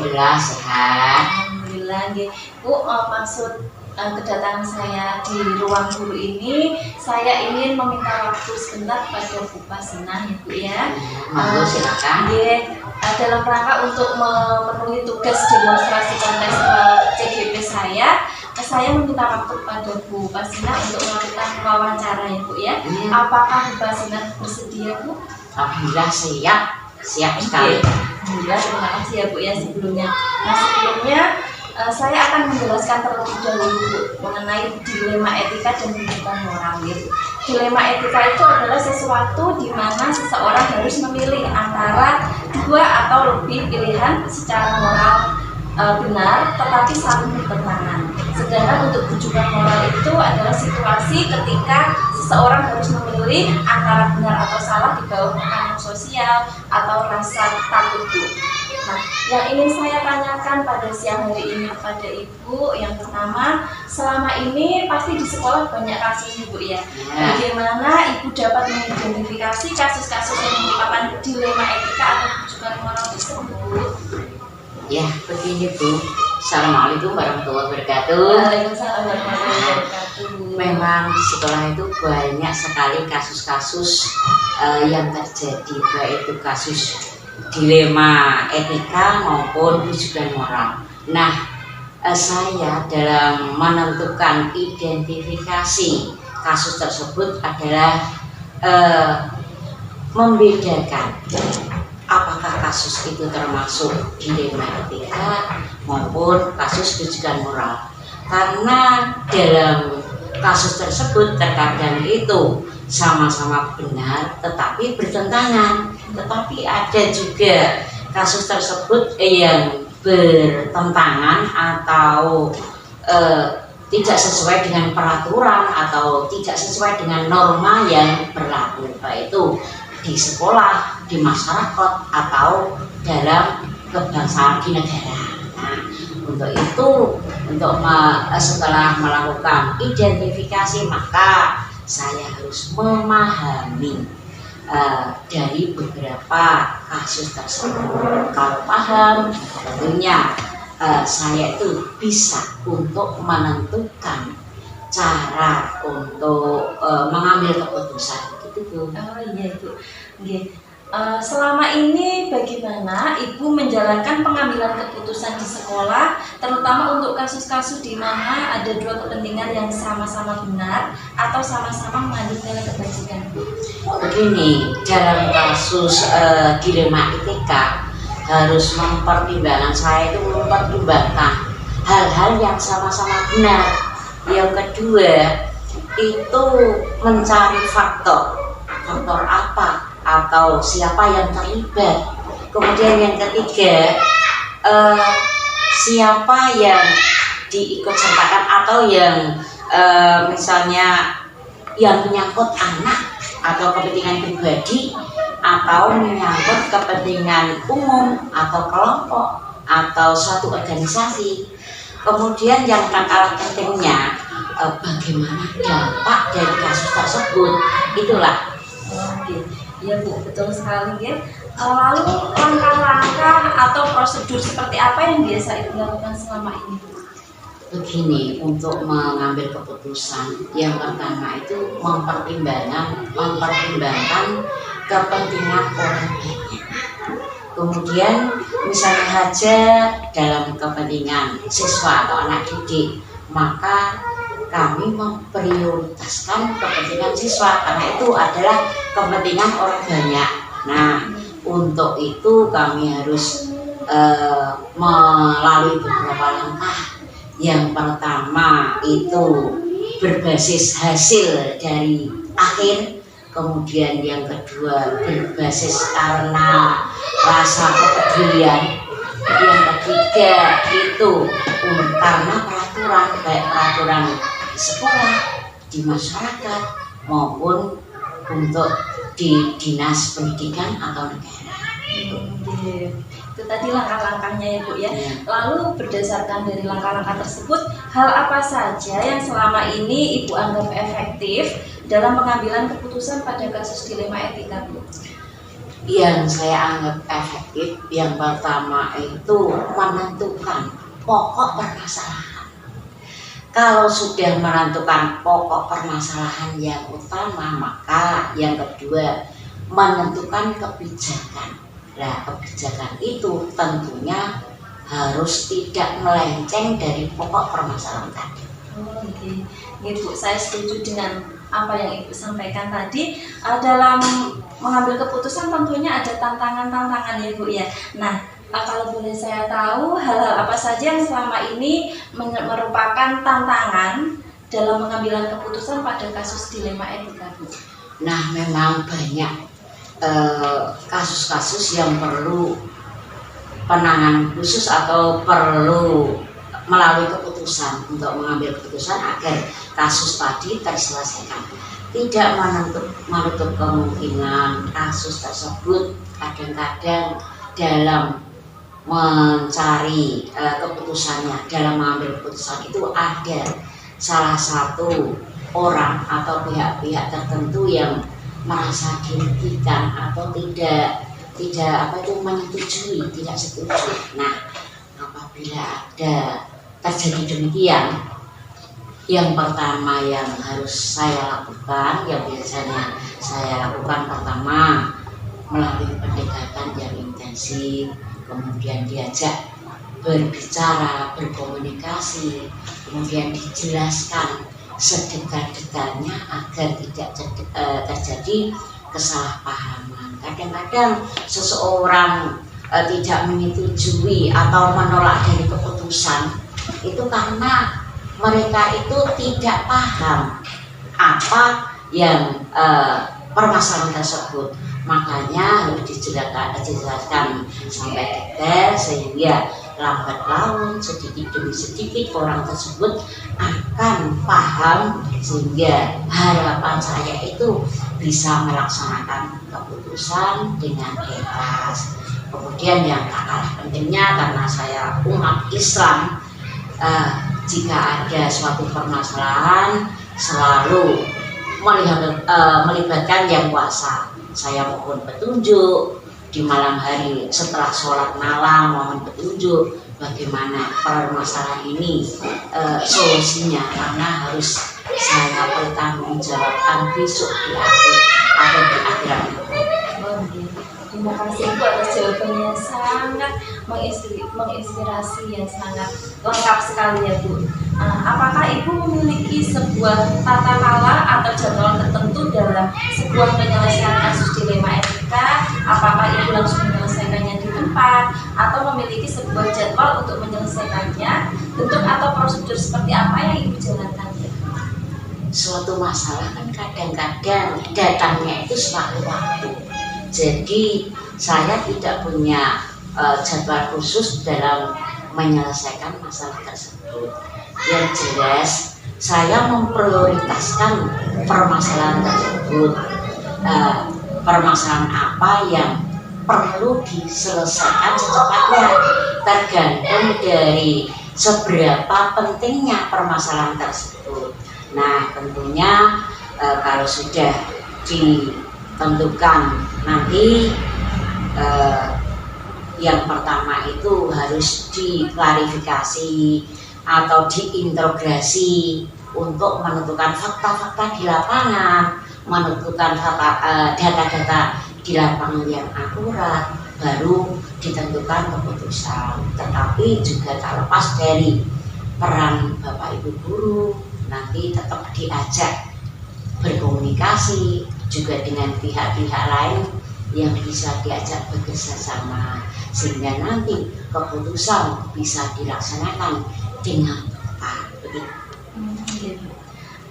Alhamdulillah sehat. Alhamdulillah, nggih. Bu, maksud kedatangan saya di ruang guru ini, saya ingin meminta waktu sebentar pada Bu Pasinah, ya Bu ya. Monggo silakan. Nggih, dalam rangka untuk memenuhi tugas demonstrasi kontes CGP saya meminta waktu pada Bu Pasinah untuk melakukan wawancara, ya Bu ya. Apakah Bu Pasinah bersedia, Bu? Alhamdulillah siap sekali. Alhamdulillah, terima kasih ya Bu ya sebelumnya. Nah, sebelumnya saya akan menjelaskan terlebih dahulu Bu, mengenai dilema etika dan kehidupan moral. Dilema etika itu adalah sesuatu di mana seseorang harus memilih antara dua atau lebih pilihan secara moral benar, tetapi saling bertentangan. Sedangkan untuk bujukan moral itu adalah situasi ketika seseorang harus memilih antara benar atau salah di bawah tekanan sosial atau rasa takut, Bu. Nah, yang ingin saya tanyakan pada siang hari ini kepada Ibu, yang pertama, selama ini pasti di sekolah banyak kasus, Bu ya. Bagaimana Ibu dapat mengidentifikasi kasus-kasus yang merupakan dilema etika atau bujukan moral tersebut, Bu? Ya, begini Bu. Assalamualaikum warahmatullahi wabarakatuh. Waalaikumsalam warahmatullahi wabarakatuh. Memang di sekolah itu banyak sekali kasus-kasus yang terjadi, baik itu kasus dilema etika maupun bujukan moral. Nah, saya dalam menentukan identifikasi kasus tersebut adalah membedakan apakah kasus itu termasuk dilema etika maupun kasus bujukan moral. Karena dalam kasus tersebut terkadang itu sama-sama benar tetapi bertentangan, tetapi ada juga kasus tersebut yang bertentangan atau tidak sesuai dengan peraturan atau tidak sesuai dengan norma yang berlaku, baik itu di sekolah, di masyarakat, atau dalam kebangsaan di negara. Nah, untuk itu, setelah melakukan identifikasi, maka saya harus memahami dari beberapa kasus tersebut. Kalau paham, tentunya saya itu bisa untuk menentukan cara untuk mengambil keputusan. Gitu. Oh iya Bu. Selama ini bagaimana Ibu menjalankan pengambilan keputusan di sekolah, terutama untuk kasus-kasus di mana ada dua kepentingan yang sama-sama benar atau sama-sama mengandung nilai kebajikan, Bu? Begini, dalam kasus dilema etika harus mempertimbangkan, saya itu mempertimbangkan hal-hal yang sama-sama benar. Yang kedua itu mencari faktor apa atau siapa yang terlibat. Kemudian yang ketiga, siapa yang diikut sertakan atau yang misalnya yang menyangkut anak atau kepentingan pribadi atau menyangkut kepentingan umum atau kelompok atau suatu organisasi. Kemudian yang tak kalah pentingnya, bagaimana dampak dari kasus tersebut. Itulah. Oke, ya Bu, betul sekali ya. Lalu langkah-langkah atau prosedur seperti apa yang biasa Ibu lakukan selama ini, Bu? Begini, untuk mengambil keputusan, yang pertama itu mempertimbangkan kepentingan orang banyak. Kemudian misalnya saja dalam kepentingan siswa atau anak didik, maka kami memprioritaskan kepentingan siswa karena itu adalah kepentingan orang banyak. Nah, untuk itu kami harus melalui beberapa langkah. Yang pertama itu berbasis hasil dari akhir, kemudian yang kedua berbasis karena rasa kepedulian, yang ketiga itu karena peraturan, baik peraturan di sekolah, di masyarakat maupun untuk di dinas pendidikan atau negara. Itu tadi langkah-langkahnya ya Bu ya. Lalu berdasarkan dari langkah-langkah tersebut, hal apa saja yang selama ini Ibu anggap efektif dalam pengambilan keputusan pada kasus dilema etika, Bu? yang saya anggap efektif yang pertama itu menentukan pokok permasalahan. Kalau sudah menentukan pokok permasalahan yang utama, maka yang kedua menentukan kebijakan. Nah, kebijakan itu tentunya harus tidak melenceng dari pokok permasalahan tadi. Oh, okay. Ibu, saya setuju dengan apa yang Ibu sampaikan tadi. Dalam mengambil keputusan tentunya ada tantangan-tantangan ya Bu ya. Nah, kalau boleh saya tahu hal-hal apa saja yang selama ini merupakan tantangan dalam pengambilan keputusan pada kasus dilema etika Bu? Nah, memang banyak kasus-kasus yang perlu penanganan khusus atau perlu melalui keputusan untuk mengambil keputusan agar kasus tadi terselesaikan. Tidak menutup kemungkinan kasus tersebut kadang-kadang dalam mencari keputusannya, dalam mengambil keputusan itu ada salah satu orang atau pihak-pihak tertentu yang merasa dirugikan atau tidak menyetujui, tidak setuju. Nah, apabila ada terjadi demikian, yang pertama yang harus saya lakukan, yang biasanya saya lakukan pertama melalui pendekatan yang intensif, kemudian diajak berbicara, berkomunikasi, kemudian dijelaskan sedetil-detailnya agar tidak terjadi kesalahpahaman. Kadang-kadang seseorang tidak menyetujui atau menolak dari keputusan itu karena mereka itu tidak paham apa yang permasalahan tersebut. Makanya harus dijelaskan sampai detail sehingga lambat laun sedikit demi sedikit orang tersebut akan paham, sehingga harapan saya itu bisa melaksanakan keputusan dengan ikhlas. Kemudian yang tak kalah pentingnya, karena saya umat Islam, jika ada suatu permasalahan selalu melibatkan yang kuasa. Saya mohon petunjuk di malam hari setelah sholat malam, mohon petunjuk bagaimana permasalahan ini solusinya, karena harus saya bertanggung jawabkan besok di akhirat. Terima kasih Bu atas jawabannya, sangat menginspirasi, yang sangat lengkap sekali ya Bu. Apakah Ibu memiliki sebuah tata cara atau jadwal tertentu dalam sebuah penyelesaian kasus dilema etika? Apakah Ibu langsung menyelesaikannya di tempat atau memiliki sebuah jadwal untuk menyelesaikannya? Bentuk atau prosedur seperti apa yang Ibu jalankan? Suatu masalah kan kadang-kadang datangnya itu sewaktu waktu. Jadi saya tidak punya jadwal khusus dalam menyelesaikan masalah tersebut. Yang jelas saya memprioritaskan permasalahan tersebut. Permasalahan apa yang perlu diselesaikan secepatnya, tergantung dari seberapa pentingnya permasalahan tersebut. Nah, tentunya kalau sudah ditentukan nanti yang pertama itu harus diklarifikasi atau diintegrasi untuk menentukan fakta-fakta di lapangan, menentukan data-data di lapangan yang akurat, baru ditentukan keputusan. Tetapi juga tak lepas dari peran Bapak Ibu guru, nanti tetap diajak berkomunikasi juga dengan pihak-pihak lain yang bisa diajak bekerjasama, sehingga nanti keputusan bisa dilaksanakan dengan tepat.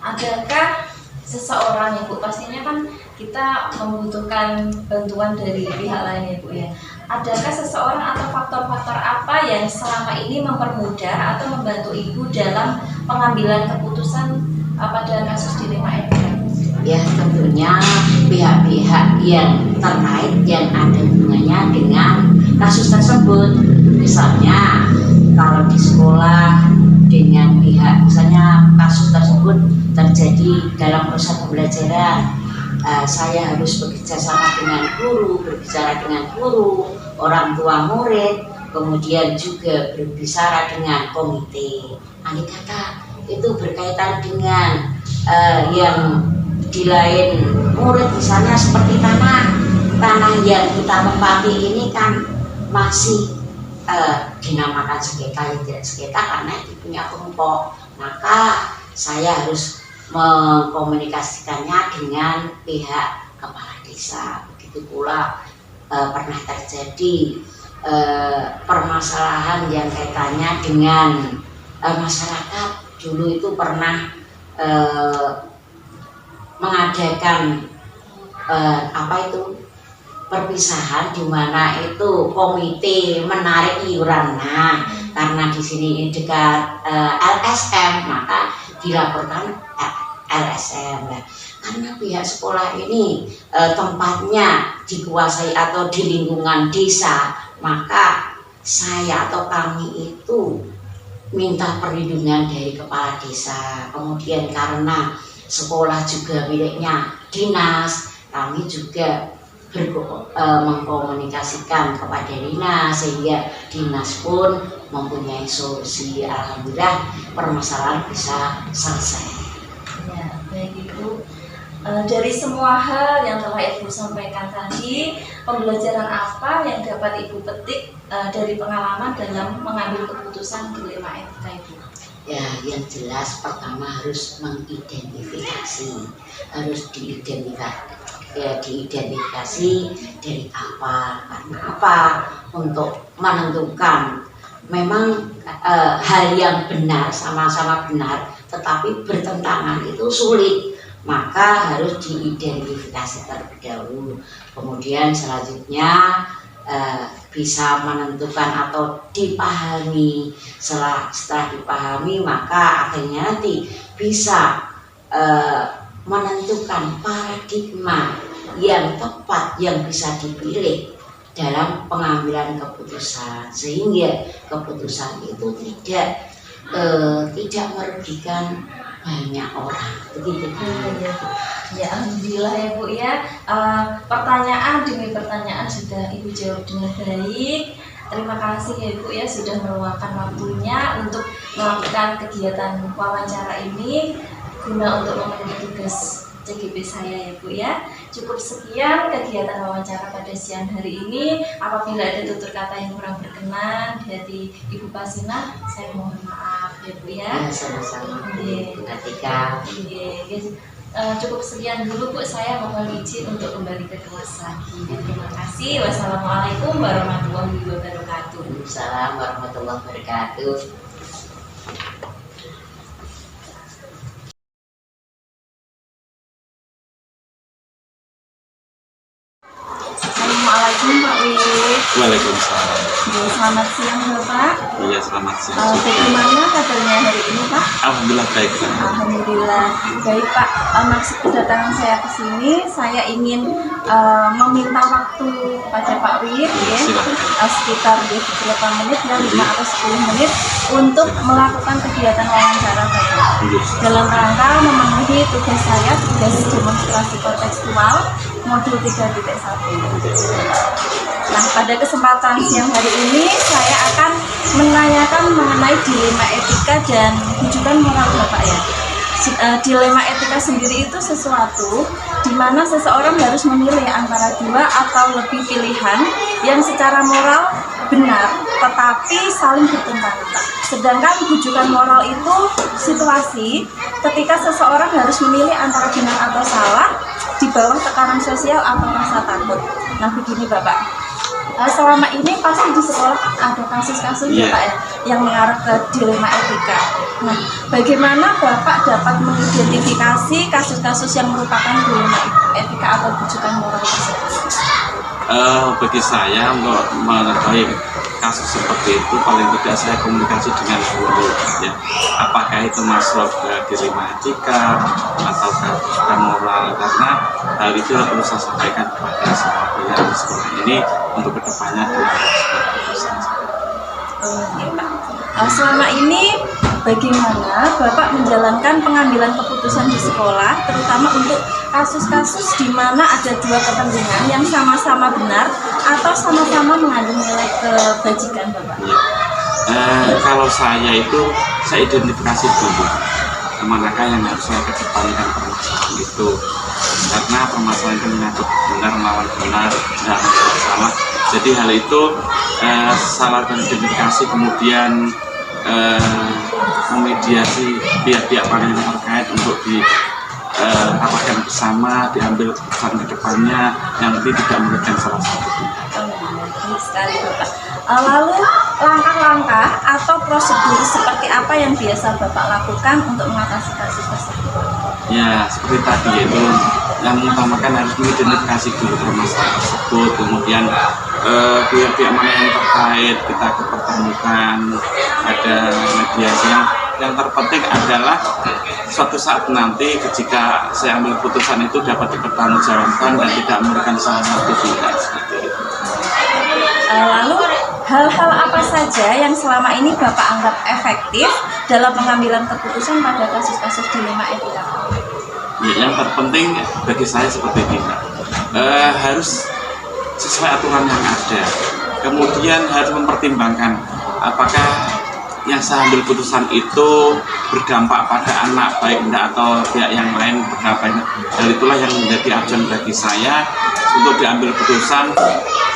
Adakah seseorang ya Bu, pastinya kan kita membutuhkan bantuan dari pihak lain ya Bu ya. Adakah seseorang atau faktor-faktor apa yang selama ini mempermudah atau membantu Ibu dalam pengambilan keputusan pada kasus dilema etika? Ya, tentunya pihak-pihak yang terkait yang ada hubungannya dengan kasus tersebut. Misalnya kalau di sekolah dengan pihak, misalnya kasus tersebut terjadi dalam proses pembelajaran, saya harus bekerja sama dengan guru, berbicara dengan guru, orang tua murid, kemudian juga berbicara dengan komite. Andai kata itu berkaitan dengan yang di lain murid, misalnya seperti tanah yang kita tempati ini kan masih dinamakan sengketa, ya tidak sengketa karena itu punya kelompok, maka saya harus mengkomunikasikannya dengan pihak kepala desa. Begitu pula pernah terjadi permasalahan yang kaitannya dengan masyarakat. Dulu itu pernah mengadakan perpisahan, di mana itu komite menarik iuran. Nah, karena di sini dekat LSM, maka dilaporkan LSM. Nah, karena pihak sekolah ini tempatnya dikuasai atau di lingkungan desa, maka saya atau kami itu minta perlindungan dari kepala desa. Kemudian karena sekolah juga miliknya dinas, kami juga mengkomunikasikan kepada dinas, sehingga dinas pun mempunyai solusi. Alhamdulillah permasalahan bisa selesai. Ya, baik Ibu. Dari semua hal yang telah Ibu sampaikan tadi, pembelajaran apa yang dapat Ibu petik dari pengalaman dalam mengambil keputusan dilema etika Ibu? Ya, yang jelas pertama harus mengidentifikasi, harus diidentifikasi dari apa, karena apa, untuk menentukan. Memang hal yang benar, sama-sama benar, tetapi bertentangan itu sulit, maka harus diidentifikasi terlebih dahulu. Kemudian selanjutnya bisa menentukan atau dipahami. Setelah dipahami, maka akhirnya nanti bisa menentukan paradigma yang tepat yang bisa dipilih dalam pengambilan keputusan, sehingga keputusan itu tidak merugikan banyak orang. Begitu. Ya, alhamdulillah ya Bu ya. Pertanyaan demi pertanyaan sudah Ibu jawab dengan baik. Terima kasih ya Ibu ya, sudah meluangkan waktunya untuk melakukan kegiatan wawancara ini guna untuk memenuhi tugas CGP saya ya Bu ya. Cukup sekian kegiatan wawancara pada siang hari ini. Apabila ada tutur kata yang kurang berkenan di hati Ibu Pasina, saya mohon maaf ya Bu ya. Sama-sama. Ketika cukup sekian dulu Bu, saya mohon izin untuk kembali ke kelas lagi. Terima kasih. Wassalamualaikum warahmatullahi wabarakatuh. Waalaikumsalam warahmatullahi wabarakatuh. Assalamualaikum Pak Wid. Waalaikumsalam. Selamat siang Bapak. Iya, selamat siang. Bagaimana kabarnya hari ini Pak? Alhamdulillah baik. Alhamdulillah baik Pak. Maksud kedatangan saya ke sini, saya ingin meminta waktu kepada Pak Wid ya, sekitar 28 menit dan 5 atau 10 menit untuk melakukan kegiatan wawancara Bapak. Dalam rangka memenuhi tugas saya, tugas demonstrasi kontekstual modul 3.1. Nah, pada kesempatan siang hari ini saya akan menanyakan mengenai dilema etika dan rujukan moral Bapak ya. Dilema etika sendiri itu sesuatu di mana seseorang harus memilih antara dua atau lebih pilihan yang secara moral benar tetapi saling bertentangan. Sedangkan rujukan moral itu situasi ketika seseorang harus memilih antara benar atau salah di bawah tekanan sosial atau rasa takut. Nah, begini Bapak. Selama ini pasti di sekolah ada kasus-kasus ya Pak ya, yang mengarah ke dilema etika. Nah, bagaimana Bapak dapat mengidentifikasi kasus-kasus yang merupakan dilema etika atau rujukan moral tersebut? Bagi saya untuk mengetahui kasus seperti itu paling tidak saya komunikasi dengan guru ya. Apakah itu masuk ke dilema etika atau ke moral, karena hal itu perlu saya sampaikan kepada semua pihak di sekolah ini untuk kedepannya dilakukan seperti itu saja. Selama ini bagaimana Bapak menjalankan pengambilan keputusan di sekolah, terutama untuk kasus-kasus di mana ada dua kepentingan yang sama-sama benar atau sama-sama mengandung nilai kebajikan, Bapak? Kalau saya identifikasi dulu manakah yang harus saya kedepankan permasalahan itu, karena permasalahan itu menyangkut benar melawan benar, benar melawan salah. Jadi hal itu salah identifikasi, kemudian memediasi pihak-pihak yang terkait untuk dirapatkan bersama, diambil keputusan ke depannya yang nanti tidak merugikan salah satu pihak. Baik sekali, Bapak. Lalu langkah-langkah atau prosedur seperti apa yang biasa Bapak lakukan untuk mengatasi kasus tersebut? Ya, seperti tadi, yaitu yang mengutamakan harus mengidentifikasi dulu permasalahan tersebut, kemudian pihak-pihak mana yang terkait kita kepertemukan, ada mediasi. Yang terpenting adalah suatu saat nanti ketika saya ambil keputusan itu dapat dipertanggungjawabkan dan tidak merugikan salah satu pihak, seperti itu. Lalu hal-hal apa saja yang selama ini Bapak anggap efektif dalam pengambilan keputusan pada kasus-kasus dilema etika? Ya, yang terpenting bagi saya seperti ini, harus sesuai aturan yang ada. Kemudian harus mempertimbangkan apakah yang saya ambil putusan itu berdampak pada anak baik enggak atau pihak yang lain berdampak. Hal itulah yang menjadi acuan bagi saya untuk diambil putusan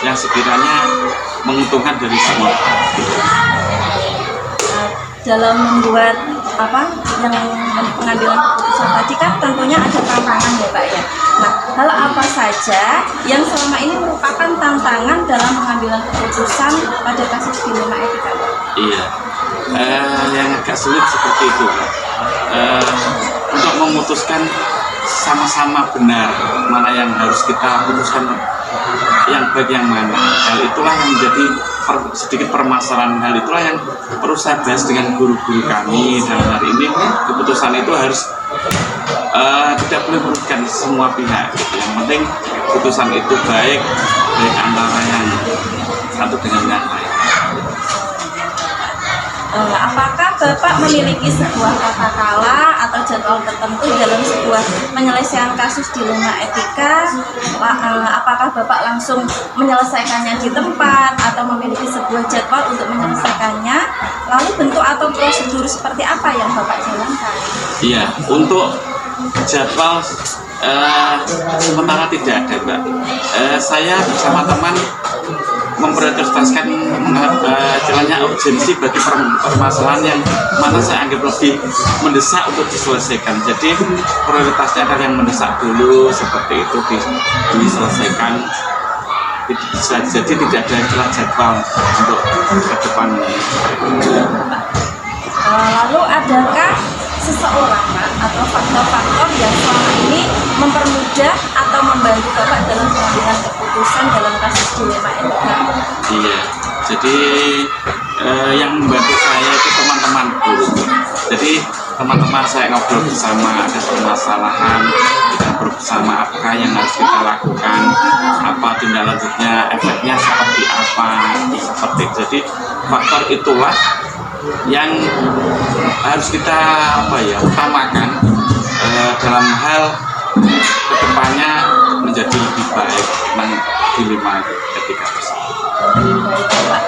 yang sekiranya menguntungkan dari semua. Dalam membuat yang pengambilan keputusan tadi kan tentunya ada tantangan ya Pak ya. Nah, hal apa saja yang selama ini merupakan tantangan dalam pengambilan keputusan pada kasus dilema etika, Pak? Iya, yang agak sulit seperti itu, Pak. Untuk memutuskan sama-sama benar mana yang harus kita putuskan, yang baik yang mana. Hal itulah yang menjadi sedikit permasalahan. Hal itulah yang perlu saya bahas dengan guru-guru kami dalam hari ini. Keputusan itu harus tidak boleh merugikan semua pihak. Yang penting keputusan itu baik antara yang satu dengan yang lain. Apakah Bapak memiliki sebuah tata kala atau jadwal tertentu dalam sebuah penyelesaian kasus dilema etika? Apakah Bapak langsung menyelesaikannya di tempat atau memiliki sebuah jadwal untuk menyelesaikannya? Lalu bentuk atau prosedur seperti apa yang Bapak jalankan? Iya, untuk jadwal sementara tidak ada, Mbak. Saya bersama teman memprioritaskan jalannya urgensi bagi permasalahan yang mana saya anggap lebih mendesak untuk diselesaikan. Jadi prioritasnya adalah yang mendesak dulu, seperti itu diselesaikan. Jadi tidak ada jadwal untuk ke depan. Lalu adakah seseorang Pak, atau faktor-faktor yang selama ini mempermudah atau membantu Bapak dalam pengambilan keputusan dalam kasus dilema etika? Iya, jadi yang membantu saya itu teman-temanku. Jadi teman-teman saya ngobrol bersama, ada permasalahan, kita ngobrol bersama apakah yang harus kita lakukan, apa tindak lanjutnya, efeknya seperti apa, seperti itu. Jadi faktor itulah yang harus kita utamakan dalam hal kedepannya menjadi lebih baik tentang dilema etika tersebut. Baik Pak,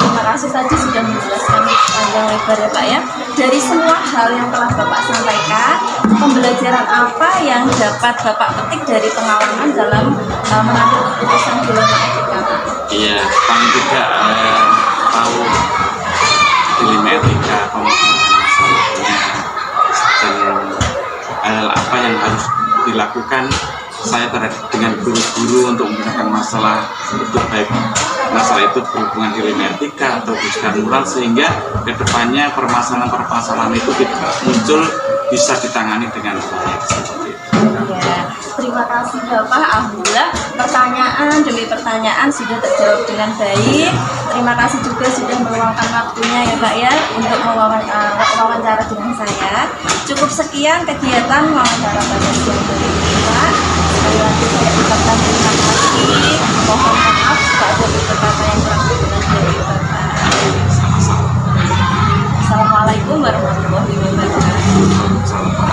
terima kasih tadi sudah menjelaskan panjang lebar ya Pak ya. Dari semua hal yang telah Bapak sampaikan, pembelajaran apa yang dapat Bapak petik dari pengalaman dalam mengambil keputusan dilema etika Pak? Iya, paling tidak tahu dilema etika, masalahnya, dan hal apa yang harus dilakukan saya dengan guru-guru untuk memecahkan masalah itu, baik masalah itu berhubungan dilema etika atau berhubungan moral, sehingga kedepannya permasalahan-permasalahan itu muncul bisa ditangani dengan baik seperti itu. Ya, terima kasih Bapak. Alhamdulillah pertanyaan demi pertanyaan sudah terjawab dengan baik. Terima kasih juga sudah meluangkan waktunya ya Pak ya untuk wawancara dengan saya. Cukup sekian kegiatan wawancara pada siang hari ini Pak. Sekali lagi saya ucapkan terima kasih. Mohon maaf jika ada beberapa yang kurang berkenan dari Bapak. Sama-sama. Assalamualaikum. Wassalamualaikum warahmatullahi wabarakatuh. Salam.